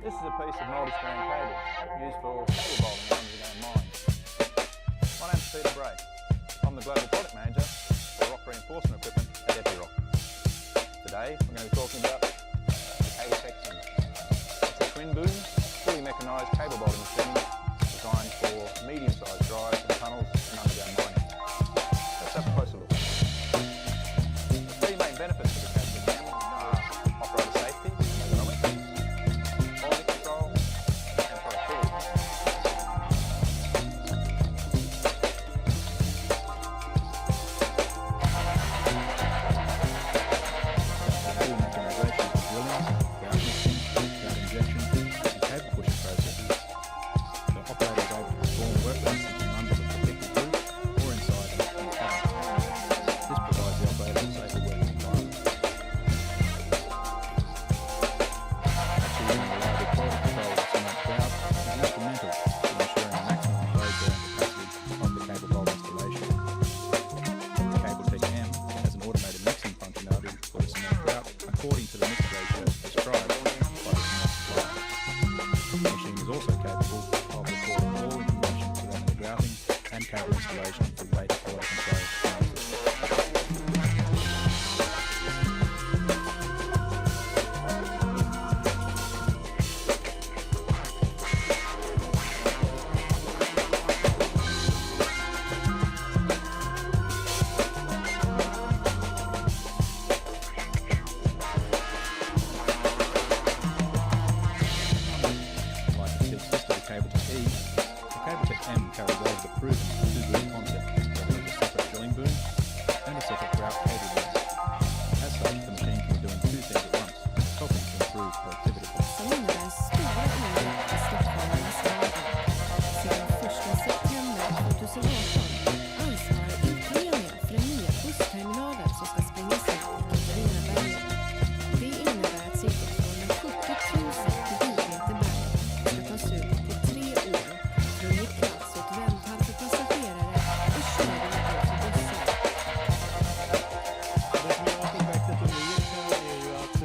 This is a piece of multi-strand cable used for cable bolting in underground mines. My name's Peter Bray. I'm the Global Product Manager for rock reinforcement equipment at Epiroc. Today we're going to be talking about the cable section. It's a twin boom, fully mechanised cable bolting machine designed for medium-sized drives and tunnels and underground mining. Let's have a closer look. The three main benefits of the cable cam are operator safety, ergonomics, quality control and productivity. Full mechanisation of drilling, grout mixing, grout injection and cable pushing processes. The operator is able to perform work from under the protected roof or inside an cabin. This provides the operator a safer working environment. Achieving reliable quality control of cement grout is instrumental to ensuring maximum load bearing capacity of the cable bolt installation. The Epiroc M has an automated mixing functionality for the cement grout according to the mix ratios prescribed by the cement supplier. The machine is also capable of recording all information surrounding the grouting and cable installation for greater quality control analysis. Like its big sister, the Epiroc E, the Epiroc M carries over the proven two-boom concept that is a separate drilling boom and a separate grout cable boom. As such, the machine can be doing two things at once, helping to improve productivity. Som innebär stora ingrepp i stockholmarnas vardag. Sedan 1 september 2018 ansvarar Epiroc för den nya bussterminalen som ska sprängas ut i Katarinaberget. Det innebär att cirka 270 000 kubikmeter berg ska tas ut på 3 år för att ge plats åt vändhall för passagerare och körning för bussar. Det som gör projektet unikt är ju att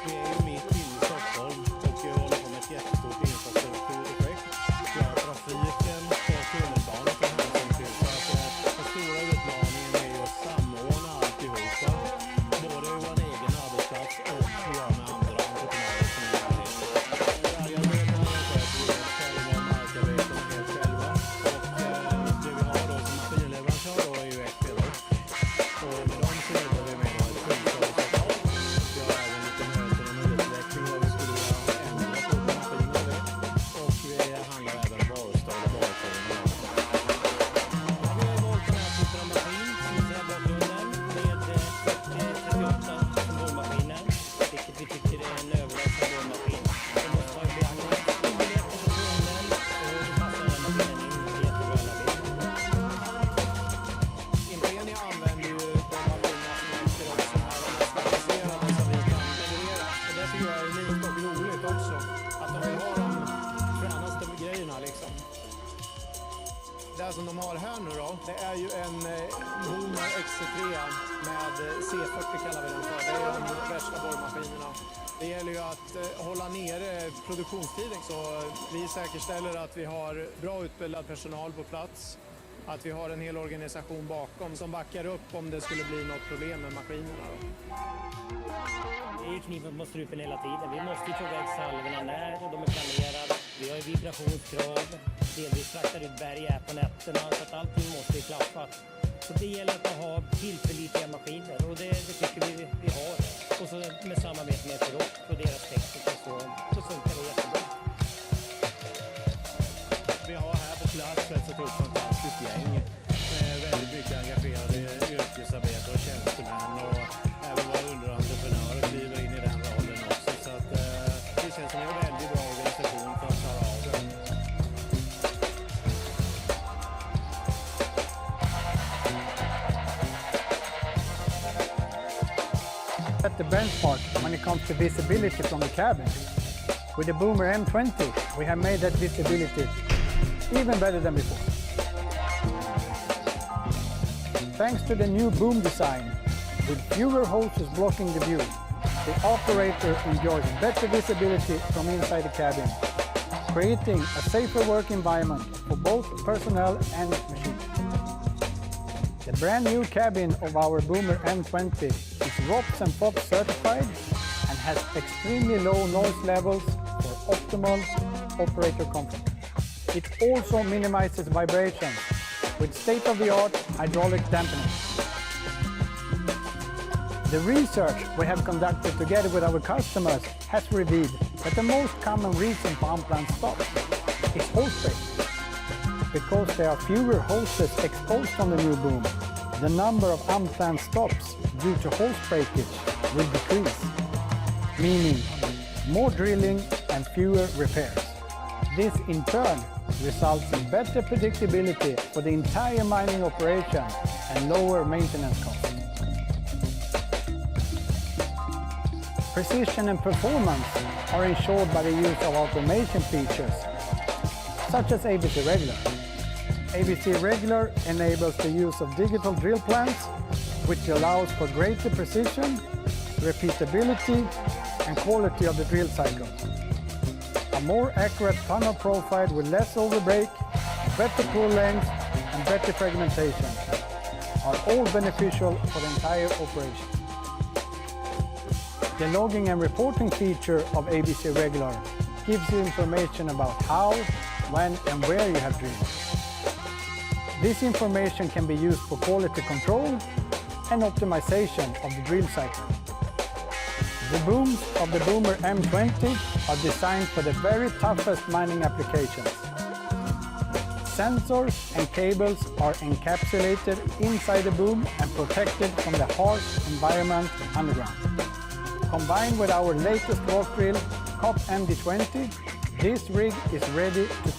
vi är ju mitt inne i Stockholm och håller på med ett jättestort infrastrukturprojekt. Vi har trafiken på tunnelbanan för hänsyn till. Så att den stora utmaningen är ju att samordna alltihopa. Både i vår egen arbetsplats och göra med andra entreprenörer som är här. Bergarbetarna sköter vi helt själva, markarbetarna helt själva. Och det vi har då som maskinleverantör då är ju Epiroc. Och med dem så jobbar vi med ett kunskapsavtal. Vi har även lite möten om utveckling vad vi skulle göra ändra på maskinerna. Och vi handlar även varustål och varuföring. Vi har valt den här typen av maskin som ni ser bakgrunden med 38 bollmaskiner. Vilket vi tycker är en överlägsen bollmaskin. Det måste vara i beaktning. Underlättar för kunden och det passar den maskinen in jättebra alla vill. Imprenia använder ju de maskinerna som Epiroc som är de mest avancerade som vi kan leverera. Och det tycker jag är unikt och roligt också. Att de vill ha de fränaste grejerna liksom. Det som de har här nu då, det är ju en Boomer XC3 med C40 kallar vi den för. Det är de värsta borrmaskinerna. Det gäller ju att hålla nere produktionstiden så vi säkerställer att vi har bra utbildad personal på plats. Att vi har en hel organisation bakom som backar upp om det skulle bli något problem med maskinerna. Då. Det är ju kniven på strupen hela tiden. Vi måste ju få iväg salvorna när de är planerade. Vi har ju vibrationskrav. Delvis fraktar ut berg här på nätterna så att allting måste ju klaffa. Så det gäller att ha tillförlitliga maskiner och det tycker vi har. Och så med samarbete med Epiroc och deras tekniker så funkar det jättebra. Vi har här på plats ett fantastiskt gäng med väldigt mycket engagerade yrkesarbetare och tjänstemän och även våra underentreprenörer kliver in i den rollen också. Så att det känns som en väldigt bra organisation för att klara av det. Set the benchmark when it comes to visibility from the cabin. With the Boomer M20, we have made that visibility even better than before. Thanks to the new boom design, with fewer hoses blocking the view, the operator enjoys better visibility from inside the cabin, creating a safer work environment for both personnel and machine. The brand new cabin of our Boomer M20 is ROPS and FOPS certified and has extremely low noise levels for optimal operator comfort. It also minimizes vibrations with state-of-the-art hydraulic dampening. The research we have conducted together with our customers has revealed that the most common reason for unplanned stops is hose break. Because there are fewer hoses exposed on the new boom, the number of unplanned stops due to hose breakage will decrease, meaning more drilling and fewer repairs. This in turn results in better predictability for the entire mining operation and lower maintenance costs. Precision and performance are ensured by the use of automation features, such as ABC Regular. ABC Regular enables the use of digital drill plans, which allows for greater precision, repeatability, and quality of the drill cycle. A more accurate tunnel profile with less overbreak, better pull length, and better fragmentation are all beneficial for the entire operation. The logging and reporting feature of ABC Regular gives you information about how, when, and where you have drilled. This information can be used for quality control and optimization of the drill cycle. The booms of the Boomer M20 are designed for the very toughest mining applications. Sensors and cables are encapsulated inside the boom and protected from the harsh environment underground. Combined with our latest rock drill, COP MD20, this rig is ready to